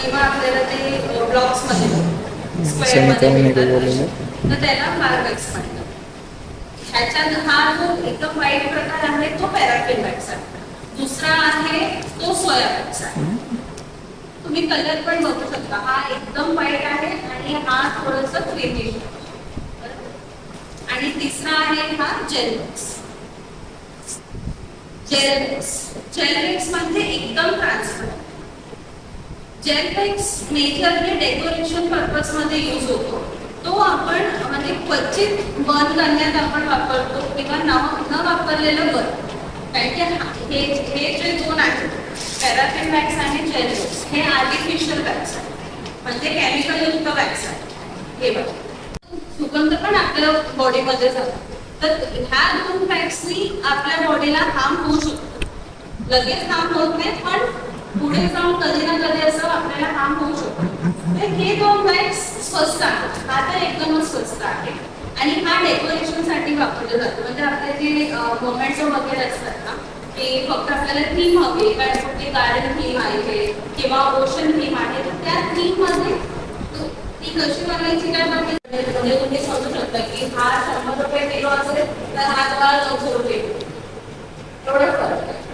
किंवा आपल्याला ते ब्लॉक्समध्ये स्क्वेअरमध्ये मिळतात तर त्याला मार्बल्स म्हणतात. ह्याच्यात हा जो एकदम वाईट प्रकार आहे तो पॅराफिन वॅक्स आहे. दुसरा आहे तो सोया वॅक्स आहे. तुम्ही कलर पण बघू शकता, हा एकदम वाईट आहे आणि हा थोडंसं क्रीमी. आणि तिसरा आहे हा जेल वॅक्स. जेल वॅक्स म्हणजे एकदम transparent. Gel wax majorly decoration purpose मध्ये यूज होतो. तो आपण म्हणजे क्वचित बर्न करण्यात आपण वापरतो किंवा न वापरलेलं बर्न. कारण की हे जे दोन आहेत पॅराफिन वॅक्स आणि जेल वॅक्स हे आर्टिफिशियल वॅक्स आहे, म्हणजे केमिकल युक्त वॅक्स आहे. हे बघा सुगंध पण आपल्या बॉडीमध्ये जातो. तर ह्या दोन वॅक्सनी आपल्या बॉडीला हार्म होऊ शकतो. लगेच हार्म होत नाही पण पुढे जाऊन कधी ना कधी असं आपल्याला हार्म होऊ शकतो. तर हे दोन वॅक्स स्वस्त आहेत. हा तर एकदमच स्वस्त आहे आणि हा डेकोरेशनसाठी वापरला जातो. म्हणजे आपले जे मोमेंट्स वगैरे असतात ना की फक्त आपल्याला थीम हवी, काय कुठली गार्डन थीम आहे किंवा ओशन थीम आहे, तर त्या थीम मध्ये ती कशी बनवायची काय म्हणजे तुम्ही समजू शकता की हा 100 रुपये किलो असेल तर हा तुम्हाला 900 रुपये एवढं फरक आहे.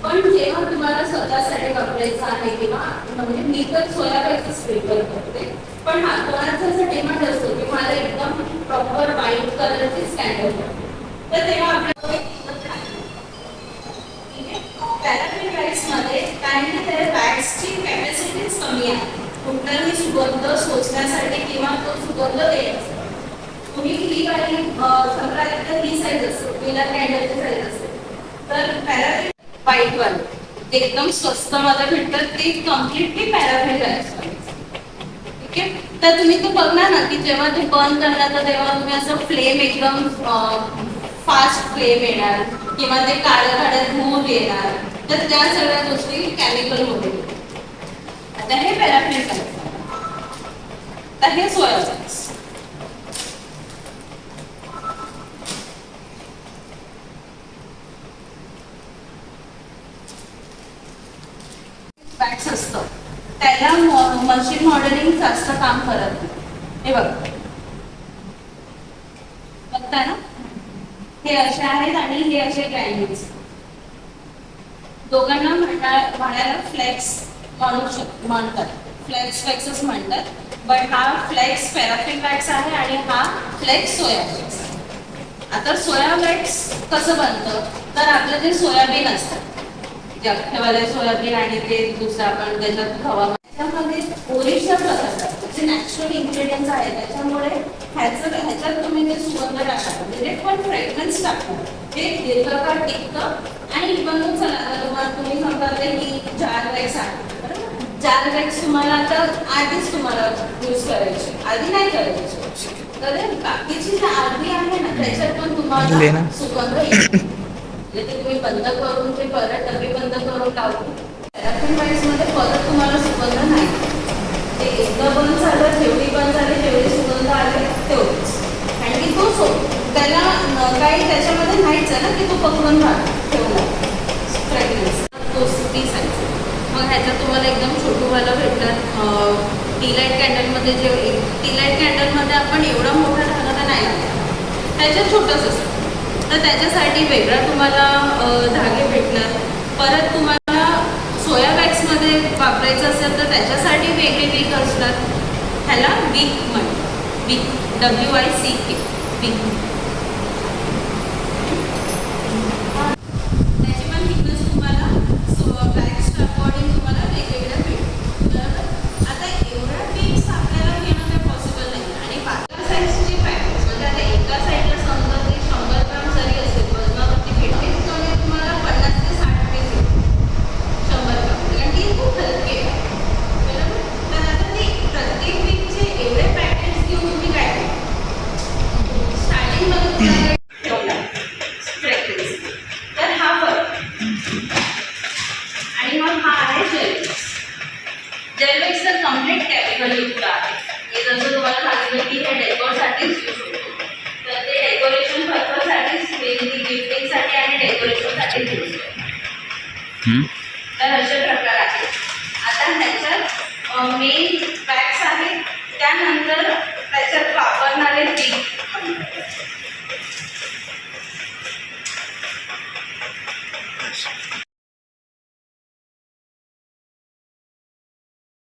पण जेव्हा तुम्हाला स्वतःसाठी वापरायचं आहे किंवा म्हणजे मी तर सोया वॅक्सच प्रिफर करते, पण हा कोणाचा असं डिमांड असतो की मला एकदम प्रॉपर व्हाईट कलरची स्टँडर्ड तर तेव्हा आपल्याला पॅराफिन वॅक्समध्ये कारण की त्या वॅक्सची कॅपॅसिटीच कमी आहे. कुठलाही सुगंध शोषण्यासाठी किंवा तो सुगंध द्यायचा. तुम्ही ही वाली समजा ही साईज असते, विलर कॅन्डलची साईज असते, तर पॅराफिन व्हाईट वाले ते एकदम स्वस्त मध्ये भेटतात, ते कम्प्लिटली पॅराफिन वॅक्स. ठीक आहे, तर तुम्ही ते बघणार ना की जेव्हा ते बर्न करणार तर तेव्हा तुम्ही असं फ्लेम एकदम फास्ट फ्लेम येणार किंवा ते काळ्या काळ्या धूर येणार. तर त्या सगळ्या गोष्टी केमिकल मध्ये. आता हे पॅराफिन वॅक्स, तर हे सोया वॅक्स. वॅक्स असतं त्याला मशीन मॉडेलिंग जास्त काम करत नाही. हे बघा बघताय ना, हे असे आहेत आणि हे असे ग्रॅन्युल्स. दोघांना म्हणायला फ्लेक्स म्हणतात, फ्लेक्स वॅक्सच म्हणतात. बट हा फ्लेक्स पॅराफिन वॅक्स आहे आणि हा फ्लेक्स सोया वॅक्स आहे. आता सोया वॅक्स कसं बनतं, तर आपलं जे सोयाबीन असतं अख्खेवाले सोयाबीन आणि ते दुसरं आपण त्याच्यात खवा त्याच्यामध्ये ओरिजिनल प्रकार जे नॅचरल इन्ग्रेडियंट्स आहेत त्याच्यामुळे ह्याच्यात तुम्ही जे सुगंध टाकता म्हणजे पण फ्रेग्रन्स टाकता ते दीर्घकाळ टिकतं. आणि बनवून चला तुम्ही म्हणता की जार वॅक्स आहे बरोबर. जार वॅक्स तुम्हाला आता आधीच तुम्हाला यूज करायची, आधी नाही करायची. तर बाकीची जी आधी आहे ना त्याच्यात पण तुम्हाला सुगंध येतो. ते तुम्ही बंद करून ते परत डबे बंद करून टाकू. पॅराफिन वॅक्समध्ये परत तुम्हाला सुगंध नाही. ते एकदा बंद झालं, जेवढी बंद झाली तेवढी सुगंध आले तेवढीच. आणि की तो त्याला काही त्याच्यामध्ये नाहीच आहे ना की तो पकडून ठेवला फ्रेग्रन्स तो पीसायचा. मग ह्याच्यात तुम्हाला एकदम छोटूवाला भेटतात. टी लाईट कॅन्डलमध्ये टी लाईट कॅन्डलमध्ये आपण एवढा मोठा धागा नाही लागला, त्याच्यात छोटंच असतं. तर त्याच्यासाठी वेगळा तुम्हाला धागे भेटणार. परत तुम्हाला सोया वॅक्समध्ये वापरायचं असेल तर त्याच्यासाठी वेगळे विक असतात. ह्याला विक म्हणतात, विक WICK विक. त्याची पण थिकनेस तुम्हाला वॅक्सच्या अकॉर्डिंग तुम्हाला वेगवेगळ्या भेटतात बरोबर. आता एवढ्या विक्स आपल्याला घेणं काही पॉसिबल नाही आणि पातळ साईजची पॅकेज म्हणजे आता एका साईडला समजा ते 100 ग्राम जरी असेल वजनावरती भेटते तर तुम्हाला 50 ते 60 पीस येते 100 ग्राम, कारण ती खूप हलकी आहे बरोबर. तर आता ते प्रत्येक वीकचे एवढे पॅकेज घेऊन तुम्ही काय स्टार्टिंगमध्ये तुम्हाला फ्रेग्रन्स. तर हा फरक. आणि मग हा आहे जेलवेक्स. जेलवेक्स तर कम्प्लीट केमिकल युक्त आहे. हे जसं तुम्हाला सांगितलं की हे डेकोरसाठीच यूज होतो. तर ते डेकोरेशन पर्पजसाठीच मेनली गिफ्टिंगसाठी आणि डेकोरेशनसाठीच यूज होतो. तर असे प्रकार आहेत. आता ह्याच्यात मेन वॅक्स आहे. त्यानंतर